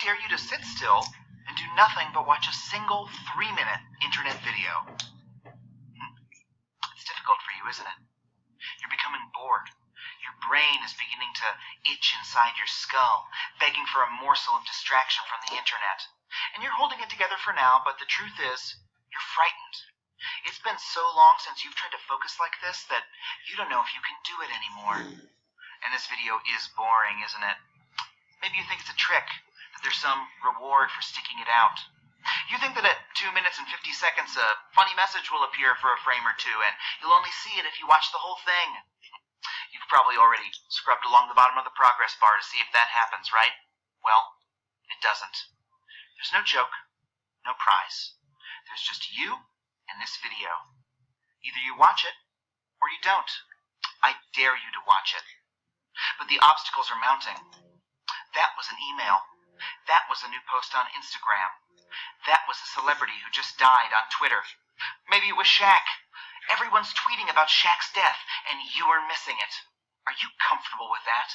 dare you to sit still and do nothing but watch a single 3-minute internet video. It's difficult for you, isn't it? You're becoming bored. Your brain is beginning to itch inside your skull, begging for a morsel of distraction from the internet. And you're holding it together for now, but the truth is, you're frightened. It's been so long since you've tried to focus like this that you don't know if you can do it anymore. And this video is boring, isn't it? Maybe you think it's a trick, that there's some reward for sticking it out. You think that at 2 minutes and 50 seconds a funny message will appear for a frame or two, and you'll only see it if you watch the whole thing. You've probably already scrubbed along the bottom of the progress bar to see if that happens, right? Well, it doesn't. There's no joke, no prize. There's just you and this video. Either you watch it, or you don't. I dare you to watch it. But the obstacles are mounting. That was an email. That was a new post on Instagram. That was a celebrity who just died on Twitter. Maybe it was Shaq. Everyone's tweeting about Shaq's death, and you are missing it. Are you comfortable with that?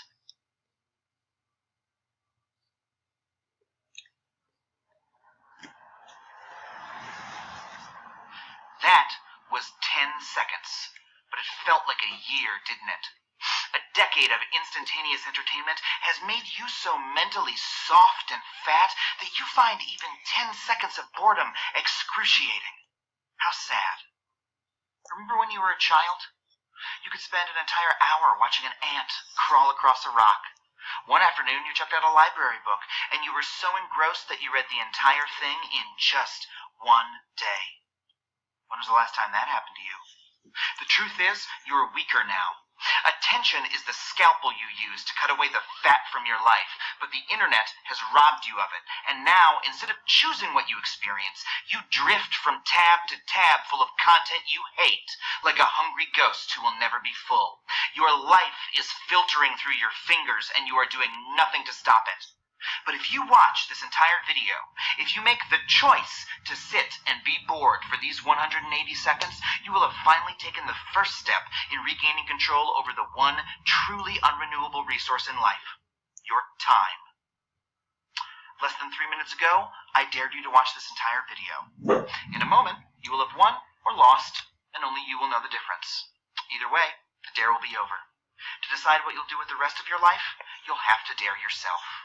That was 10 seconds, but it felt like a year, didn't it? A decade of instantaneous entertainment has made you so mentally soft and fat that you find even 10 seconds of boredom excruciating. How sad. Remember when you were a child? You could spend an entire hour watching an ant crawl across a rock. One afternoon you checked out a library book, and you were so engrossed that you read the entire thing in just one day. When was the last time that happened to you? The truth is, you're weaker now. Attention is the scalpel you use to cut away the fat from your life, but the internet has robbed you of it, and now, instead of choosing what you experience, you drift from tab to tab full of content you hate, like a hungry ghost who will never be full. Your life is filtering through your fingers, and you are doing nothing to stop it. But if you watch this entire video, if you make the choice to sit and be bored for these 180 seconds, you will have finally taken the first step in regaining control over the one truly unrenewable resource in life, your time. Less than 3 minutes ago, I dared you to watch this entire video. In a moment, you will have won or lost, and only you will know the difference. Either way, the dare will be over. To decide what you'll do with the rest of your life, you'll have to dare yourself.